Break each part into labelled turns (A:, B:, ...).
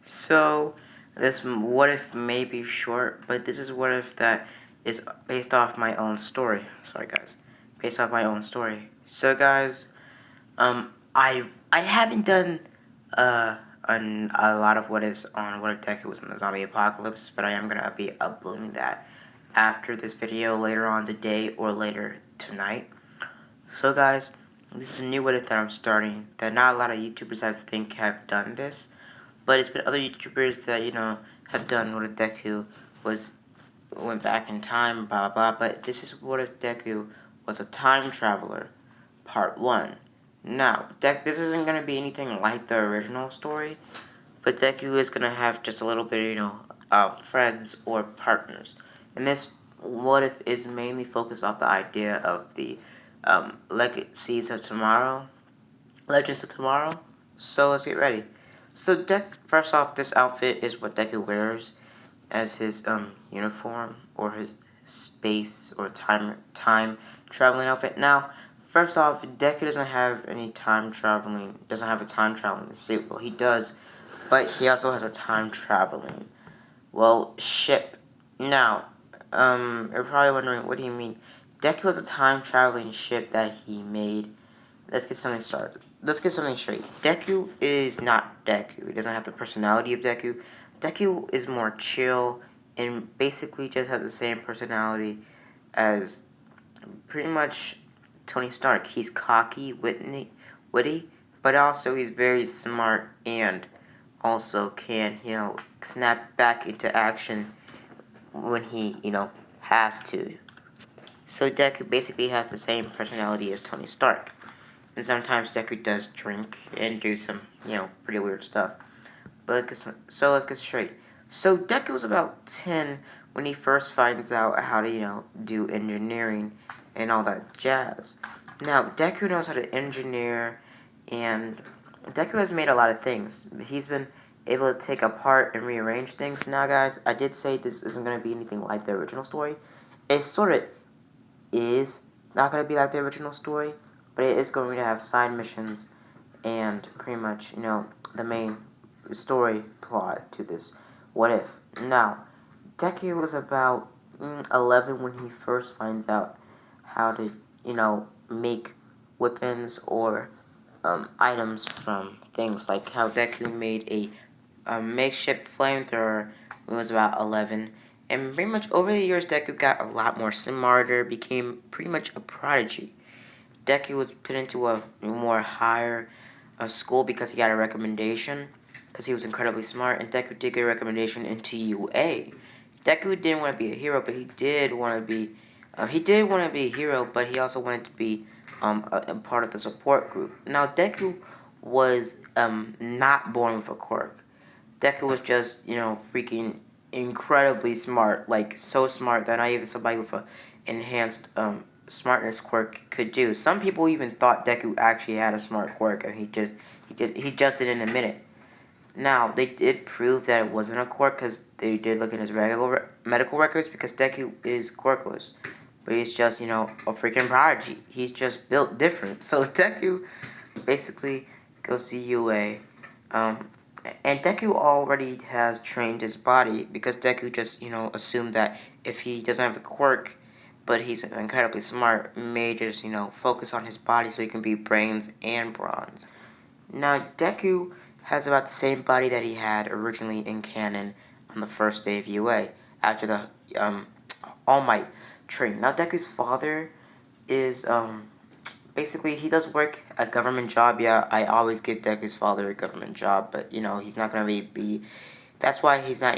A: So, this what if may be short, but this is what if that is based off my own story. Sorry, guys, based off my own story. So, guys, I haven't done a lot of what is on what if Deku was in the zombie apocalypse, but I am gonna be uploading that after this video later on today or later tonight. So, guys, this is a new what if that I'm starting. That not a lot of YouTubers I think have done this. But it's been other YouTubers that, have done what if Deku went back in time, blah, blah, blah. But this is what if Deku was a time traveler, part 1. Now, this isn't going to be anything like the original story, but Deku is going to have just a little bit, friends or partners. And this what if is mainly focused off the idea of the Legacies of Tomorrow, Legends of Tomorrow. So let's get ready. So first off, this outfit is what Deku wears as his uniform or his space or time traveling outfit. Now, first off, Deku doesn't have any time traveling. Doesn't have a time traveling suit. Well, he does, but he also has a time traveling ship. Now, you're probably wondering, what do you mean? Deku has a time traveling ship that he made. Let's get something started. Let's get something straight. Deku is not Deku. He doesn't have the personality of Deku. Deku is more chill and basically just has the same personality as pretty much Tony Stark. He's cocky, witty, but also he's very smart and also can, snap back into action when he, has to. So Deku basically has the same personality as Tony Stark. And sometimes Deku does drink and do some, pretty weird stuff. But let's get straight. So Deku was about 10 when he first finds out how to, do engineering and all that jazz. Now, Deku knows how to engineer, and Deku has made a lot of things. He's been able to take apart and rearrange things. Now, guys, I did say this isn't going to be anything like the original story. It sort of is not going to be like the original story, but it is going to have side missions and pretty much, the main story plot to this what if. Now, Deku was about 11 when he first finds out how to, make weapons or items from things, like how Deku made a makeshift flamethrower when he was about 11. And pretty much over the years, Deku got a lot more smarter, became pretty much a prodigy. Deku was put into a more higher school because he got a recommendation, because he was incredibly smart, and Deku did get a recommendation into UA. Deku didn't want to be a hero, but he did want to be a hero, but he also wanted to be a part of the support group. Now, Deku was not born with a quirk. Deku was just, freaking incredibly smart, like so smart that not even somebody with a enhanced smartness quirk could do. Some people even thought Deku actually had a smart quirk, and he just didn't admit it. Now, they did prove that it wasn't a quirk because they did look in his regular medical records, because Deku is quirkless. But he's just, a freaking prodigy. He's just built different. So Deku basically goes to UA. And Deku already has trained his body, because Deku just, assumed that if he doesn't have a quirk, but he's incredibly smart, may just, focus on his body so he can be brains and bronze. Now, Deku has about the same body that he had originally in canon on the first day of UA, after the All Might training. Now, Deku's father is, basically, he does work a government job. Yeah, I always give Deku's father a government job, but, he's not going to be that's why he's not,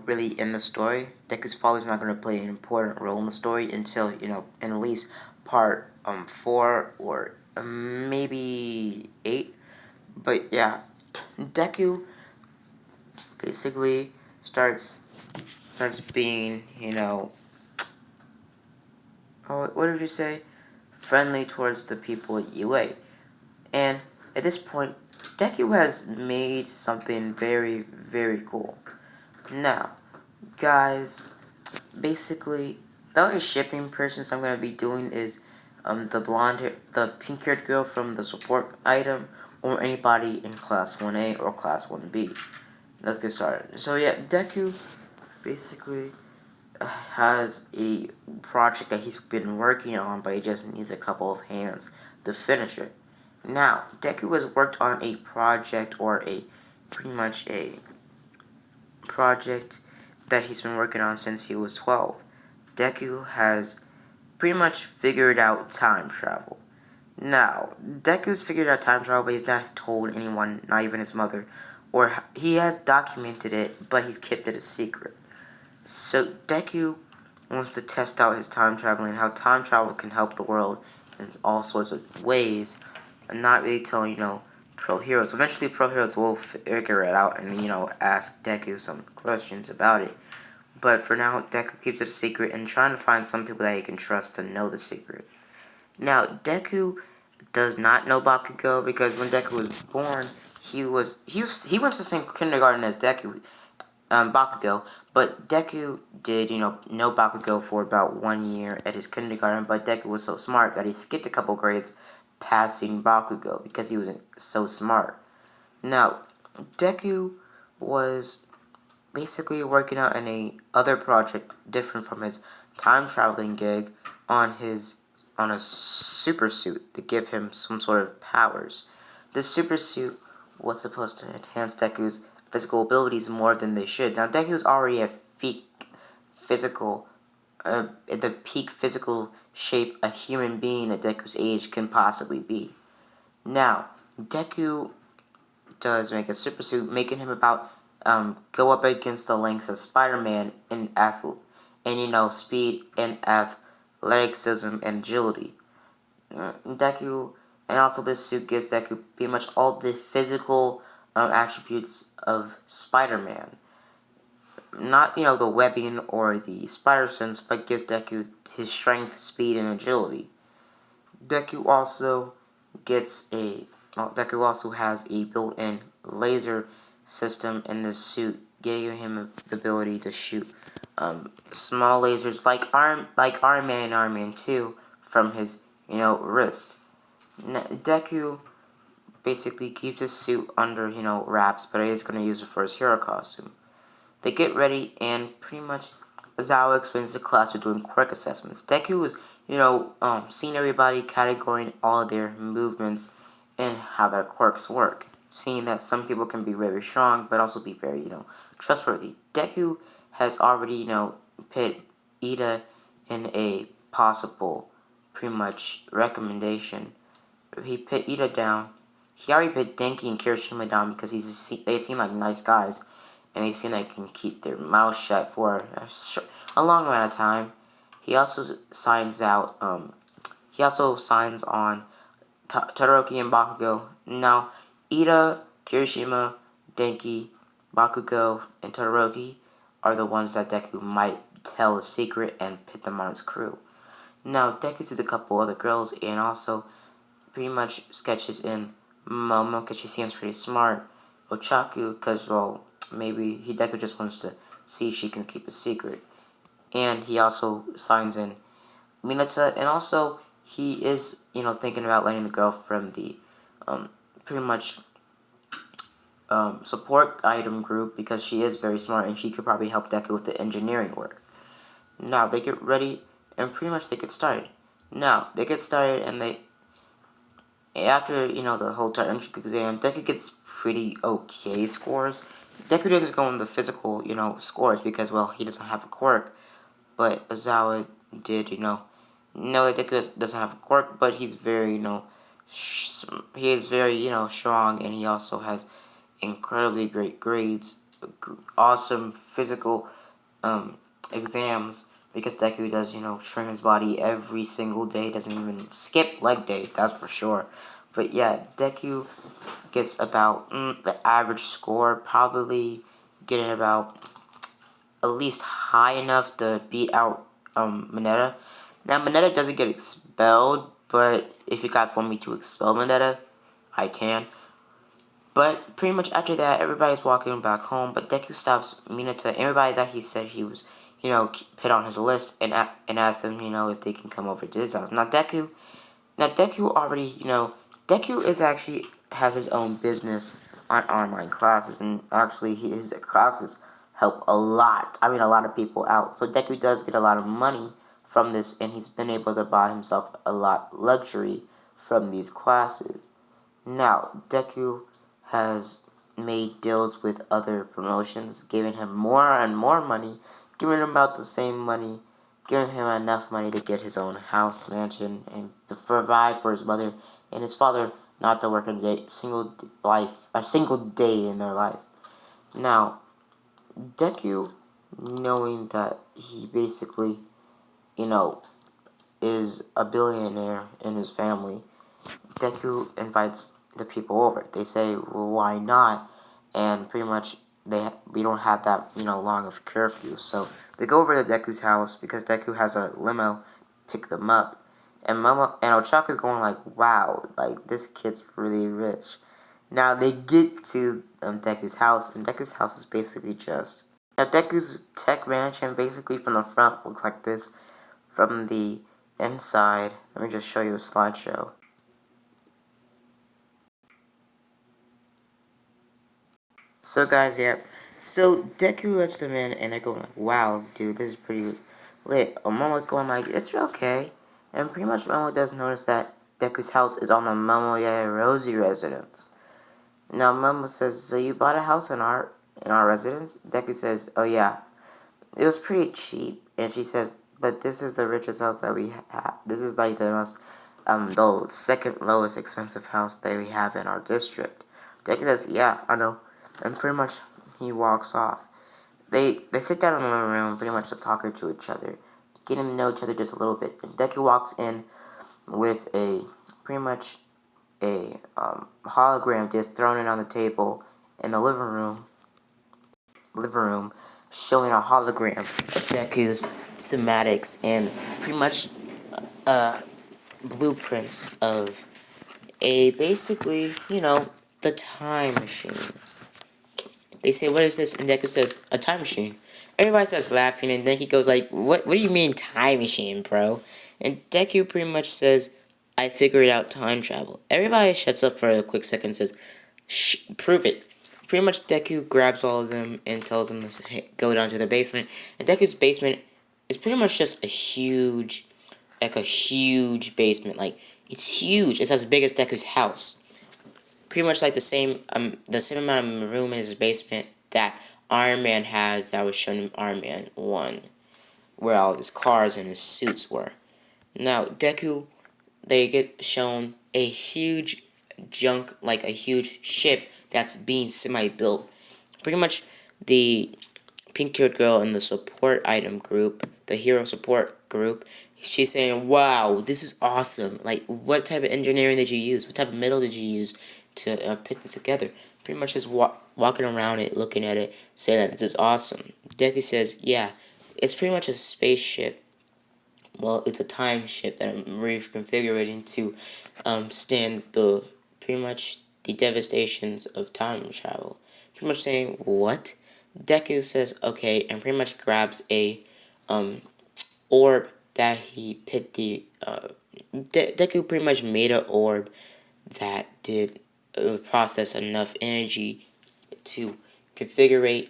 A: really in the story. Deku's father's not going to play an important role in the story until, in at least part 4 or maybe 8. But yeah, Deku basically starts being, what did you say? Friendly towards the people at UA. And at this point, Deku has made something very, very cool. Now, guys, basically, the only shipping persons I'm going to be doing is the pink-haired girl from the support item, or anybody in Class 1A or Class 1B. let's get started. So yeah, Deku basically has a project that he's been working on, but he just needs a couple of hands to finish it. Now, Deku has worked on a project, or a pretty much a project that he's been working on since he was 12. Deku has pretty much figured out time travel. Now, Deku's figured out time travel, but he's not told anyone, not even his mother, or he has documented it, but he's kept it a secret. So Deku wants to test out his time traveling, how time travel can help the world in all sorts of ways, and not really telling, Pro Heroes. Eventually, Pro Heroes will figure it out and, ask Deku some questions about it. But for now, Deku keeps it a secret and trying to find some people that he can trust to know the secret. Now, Deku does not know Bakugo because when Deku was born, he went to the same kindergarten as Bakugo, but Deku did, know Bakugo for about 1 year at his kindergarten, but Deku was so smart that he skipped a couple grades passing Bakugo because he was so smart. Now, Deku was basically working out in a other project different from his time traveling gig on a super suit to give him some sort of powers. This super suit was supposed to enhance Deku's physical abilities more than they should. Now Deku's already at physical at the peak physical shape a human being at Deku's age can possibly be. Now, Deku does make a super suit, making him about go up against the lengths of Spider-Man in speed and athleticism and agility. Deku, and also this suit gives Deku pretty much all the physical attributes of Spider-Man. Not, the webbing or the spider sense, but gives Deku his strength, speed, and agility. Deku also Deku also has a built-in laser system in the suit, giving him the ability to shoot small lasers like Iron Man and Iron Man 2 from his wrist. Deku basically keeps his suit under wraps, but he is going to use it for his hero costume. They get ready, and pretty much Zawa explains to the class they're doing quirk assessments. Deku is, seeing everybody, categorizing all of their movements and how their quirks work. Seeing that some people can be very strong, but also be very, trustworthy. Deku has already, put Ida in a possible, pretty much, recommendation. He put Ida down. He already put Denki and Kirishima down because they seem like nice guys, and they seem like they can keep their mouth shut for a long amount of time. He also signs out. He also signs on Todoroki and Bakugo. Now, Ida, Kirishima, Denki, Bakugo, and Todoroki are the ones that Deku might tell a secret and put them on his crew. Now, Deku sees a couple other girls and also pretty much sketches in Momo because she seems pretty smart. Ochaku because, well, maybe Deku just wants to see if she can keep a secret. And he also signs in Minata, and also he is, thinking about letting the girl from the pretty much support item group because she is very smart and she could probably help Deku with the engineering work. Now they get ready and pretty much they get started. Now they get started and after the whole entrance exam, Deku gets pretty okay scores. Deku doesn't go in the physical scores because, well, he doesn't have a quirk, but Azawa did know that Deku doesn't have a quirk, but he's very he is very strong, and he also has incredibly great grades, awesome physical exams, because Deku does, train his body every single day, doesn't even skip leg day, that's for sure. But yeah, Deku gets about the average score, probably getting about at least high enough to beat out Mineta. Now, Mineta doesn't get expelled, but if you guys want me to expel Mineta, I can. But pretty much after that, everybody's walking back home, but Deku stops Mineta, everybody that he said he was, put on his list, and asks them, if they can come over to his house. Now, Deku already, Deku is actually has his own business on online classes, and actually his classes help a lot. I mean, a lot of people out. So Deku does get a lot of money from this, and he's been able to buy himself a lot luxury from these classes. Now, Deku has made deals with other promotions, giving him more and more money, giving him about the same money, giving him enough money to get his own house, mansion, and to provide for his mother and his father not to work a single day in their life. Now, Deku, knowing that he basically, you know, is a billionaire in his family, Deku invites the people over. They say, well, why not? And pretty much we don't have that, long of a curfew. So they go over to Deku's house because Deku has a limo pick them up. And Momo and Ochaka's going like, wow, like this kid's really rich. Now they get to Deku's house, and Deku's house is basically just now Deku's tech mansion basically from the front looks like this. From the inside, let me just show you a slideshow. So guys, yeah. So Deku lets them in, and they're going like, "Wow, dude, this is pretty lit." Momo's going like, "It's okay," and pretty much Momo does notice that Deku's house is on the Momoya Rosie residence. Now Momo says, "So you bought a house in our residence?" Deku says, "Oh yeah, it was pretty cheap." And she says, "But this is the richest house that we have. This is like the second lowest expensive house that we have in our district." Deku says, "Yeah, I know." And pretty much he walks off. They sit down in the living room, pretty much talking to each other, getting to know each other just a little bit. And Deku walks in with pretty much a hologram just thrown it on the table in the living room, showing a hologram of Deku's schematics and pretty much uh, blueprints of basically, the time machine. They say, "What is this?" And Deku says, "A time machine." Everybody starts laughing, and then he goes like, What do you mean time machine, bro?" And Deku pretty much says, "I figured out time travel." Everybody shuts up for a quick second and says, "Shh, prove it." Pretty much Deku grabs all of them and tells them to go down to the basement. And Deku's basement is pretty much just a huge basement. Like, it's huge. It's as big as Deku's house. Pretty much like the same amount of room in his basement that Iron Man has that was shown in Iron Man 1, where all of his cars and his suits were. Now, Deku, they get shown a huge like a huge ship that's being semi-built. Pretty much the pink-haired girl in the support item group, the hero support group, she's saying, "Wow, this is awesome. Like, what type of engineering did you use? What type of metal did you use to put this together?" Pretty much just walking around it, looking at it, saying that this is awesome. Deku says, "Yeah, it's pretty much a spaceship. Well, it's a time ship that I'm reconfiguring to stand pretty much the devastations of time travel." Pretty much saying, "What?" Deku says, "Okay," and pretty much grabs a orb that he put Deku pretty much made an orb that did process enough energy to configure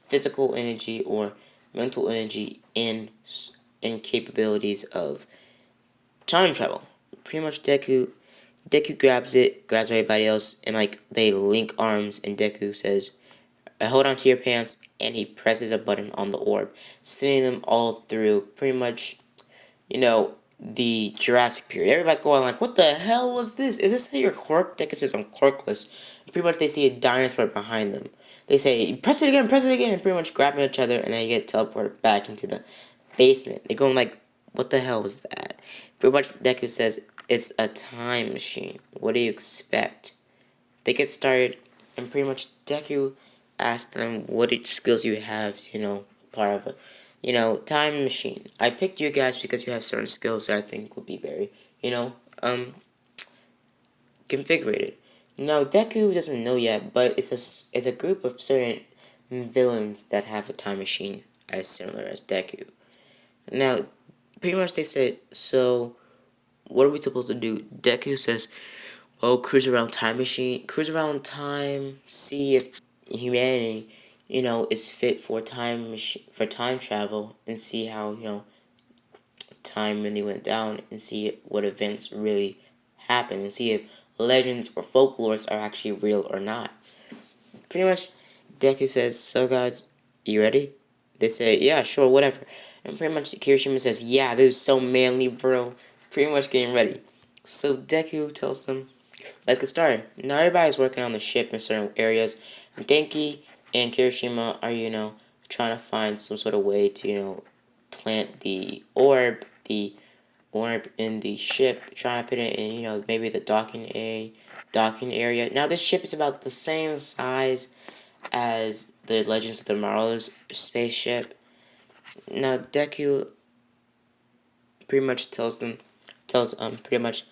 A: physical energy or mental energy in capabilities of time travel. Pretty much Deku grabs it, grabs everybody else, and like they link arms, and Deku says, "Hold on to your pants," and he presses a button on the orb, sending them all through pretty much, the Jurassic period. Everybody's going like, "What the hell was this? Is this your cork?" Deku says, "I'm corkless." Pretty much they see a dinosaur behind them. They say, press it again, and pretty much grabbing each other, and they get teleported back into the basement. They're going like, "What the hell was that?" Pretty much Deku says, "It's a time machine. What do you expect?" They get started, and pretty much Deku asks them what skills you have, part of a, time machine. "I picked you guys because you have certain skills that I think would be very, configured." Now, Deku doesn't know yet, but it's a group of certain villains that have a time machine as similar as Deku. Now, pretty much they said, "So, what are we supposed to do?" Deku says, Oh, cruise around time machine, cruise around time, see if humanity, is fit for time travel, and see how time really went down, and see what events really happened, and see if legends or folklores are actually real or not. Pretty much, Deku says, "So guys, you ready?" They say, "Yeah, sure, whatever." And pretty much Kirishima says, "Yeah, this is so manly, bro." Pretty much getting ready. So Deku tells them, "Let's get started." Now everybody's working on the ship in certain areas. And Denki and Kirishima are, trying to find some sort of way to, plant the orb in the ship, trying to put it in, maybe the docking area. Now this ship is about the same size as the Legends of the Tomorrow's spaceship. Now Deku pretty much tells pretty much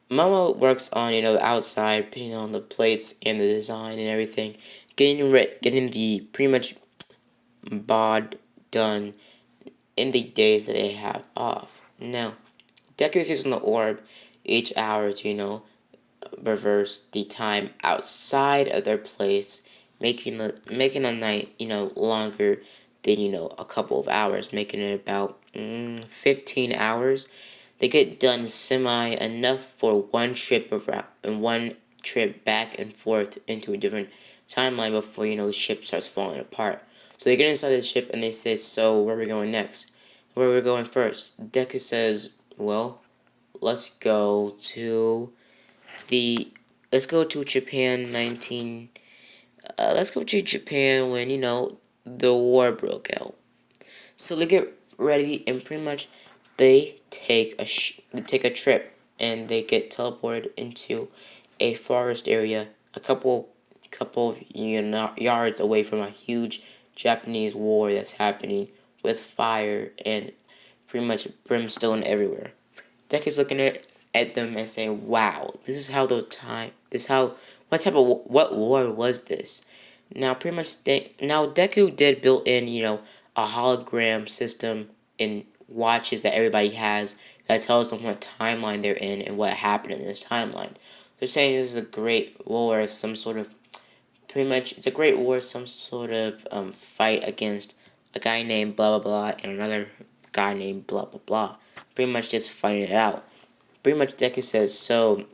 A: Momo works on the outside, putting on the plates and the design and everything, getting the pretty much bod done in the days that they have off. Now Deku is using the orb each hour to reverse the time outside of their place, making the night longer than a couple of hours, making it about 15 hours. They get done semi enough for one trip around and one trip back and forth into a different timeline before the ship starts falling apart. So they get inside the ship and they say, "So where are we going next? Where are we going first?" Deku says, "Well, let's go to the let's go to Japan 19 let's go to Japan when the war broke out." So they get ready and pretty much they take a trip and they get teleported into a forest area a couple of yards away from a huge Japanese war that's happening with fire and pretty much brimstone everywhere. Deku's looking at them and saying, "Wow, what war was this?" Now, pretty much, now Deku did build in, a hologram system in watches that everybody has that tells them what timeline they're in and what happened in this timeline. They're saying this is a great war of some sort of, pretty much, it's a great war, some sort of fight against a guy named blah blah blah and another guy named blah blah blah. Pretty much just fighting it out. Pretty much Deku says, "So,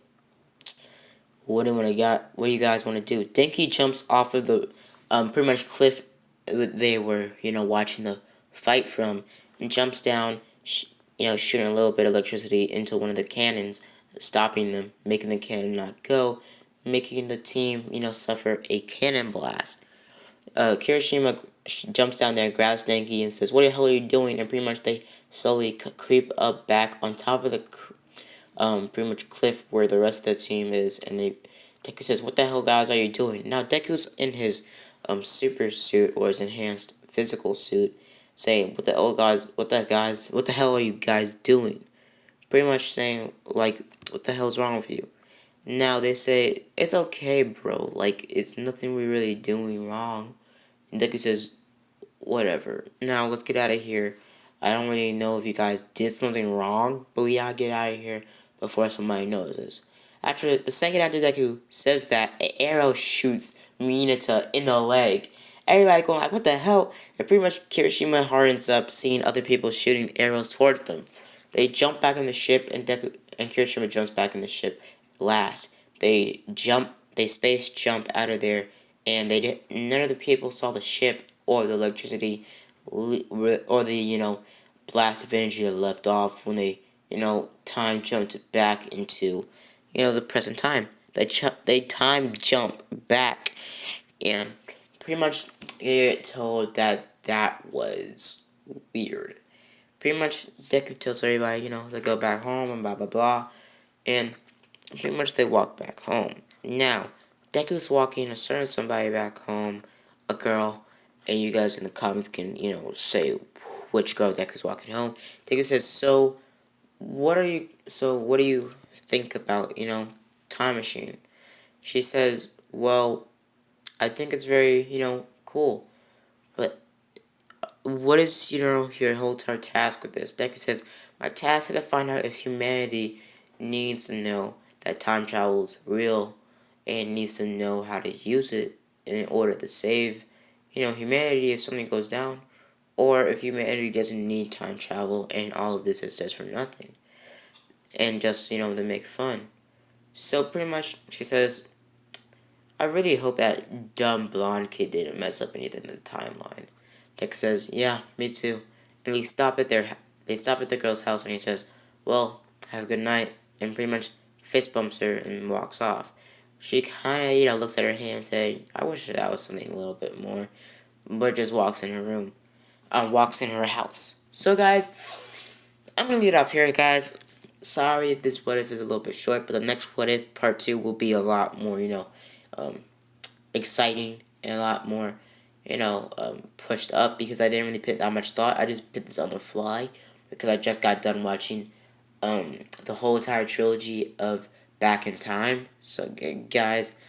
A: what do you guys want to do?" Denki jumps off of the pretty much cliff they were watching the fight from, and jumps down, shooting a little bit of electricity into one of the cannons, stopping them, making the cannon not go, making the team suffer a cannon blast. Kirishima jumps down there, grabs Denki, and says, "What the hell are you doing?" And pretty much they slowly creep up back on top of the pretty much cliff where the rest of the team is, and Deku says, "What the hell, guys, are you doing?" Now Deku's in his super suit or his enhanced physical suit, saying, "What the hell, guys? What the hell are you guys doing?" Pretty much saying like, "What the hell's wrong with you?" Now they say, "It's okay, bro. Like, it's nothing we're really doing wrong." And Deku says, "Whatever. Now let's get out of here. I don't really know if you guys did something wrong, but we gotta get out of here before somebody notices." After Deku says that, an arrow shoots Mineta in the leg. Everybody going like, "What the hell?" And pretty much Kirishima hardens up, seeing other people shooting arrows towards them. They jump back in the ship, and Deku and Kirishima jumps back in the ship last. They space jump out of there, and none of the people saw the ship or the electricity or the blast of energy that left off when they time jumped back into the present time. They time jump back, and pretty much get told that that was weird. Pretty much Deku tells everybody they go back home and blah blah blah, and pretty much they walk back home. Now Deku's walking to send somebody back home, a girl, and you guys in the comments can say which girl Deku's walking home. Deku says, what do you think about time machine?" She says, "Well, I think it's very cool, but what is your whole entire task with this?" Deku says, "My task is to find out if humanity needs to know that time travel is real and needs to know how to use it in order to save, humanity if something goes down, or if humanity doesn't need time travel and all of this is just for nothing and just, to make fun. So pretty much she says, I really hope that dumb blonde kid didn't mess up anything in the timeline. Deku says, yeah, me too. And they stop at the girl's house and he says, well, have a good night, and pretty much fist bumps her and walks off. She kinda, looks at her hand saying, I wish that was something a little bit more, but just walks in her room. Walks in her house. So guys, I'm gonna leave it off here, guys. Sorry if this what if is a little bit short, but the next what if part 2 will be a lot more, um, exciting and a lot more, pushed up, because I didn't really put that much thought. I just put this on the fly because I just got done watching the whole entire trilogy of Back in Time. So guys,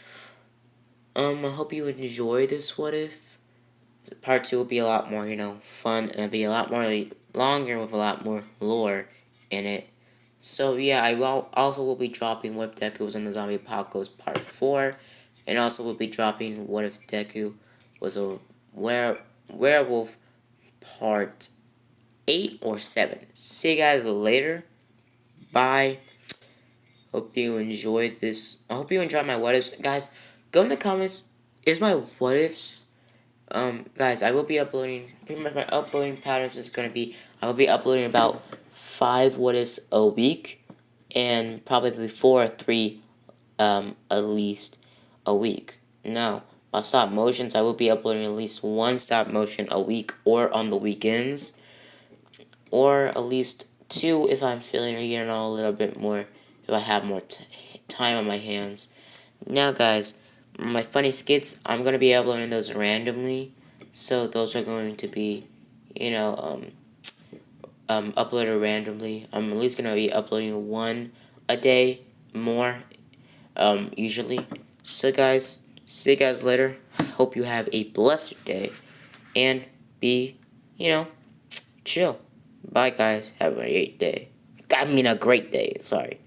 A: I hope you enjoy this what if. Part 2 will be a lot more, fun, and it'll be a lot more longer with a lot more lore in it. So yeah, I will will be dropping What If Deku was in the Zombie Apocalypse Part 4, and also will be dropping What If Deku was a werewolf Part 8 or 7. See you guys later. Bye. Hope you enjoyed this. I hope you enjoyed my what ifs. Guys, go in the comments. Is my what ifs? Guys, I will be uploading. Pretty much my uploading patterns is gonna be. I will be uploading about 5 what ifs a week, and probably 4 or 3, at least a week. Now, my stop motions, I will be uploading at least 1 stop motion a week, or on the weekends, or at least 2 if I'm feeling, a little bit more, if I have more time on my hands. Now, guys, my funny skits, I'm going to be uploading those randomly, so those are going to be, uploaded randomly. I'm at least going to be uploading 1 a day more, usually. So, guys, see you guys later. Hope you have a blessed day, and be, chill. Bye, guys. Have a great day. I mean, a great day. Sorry.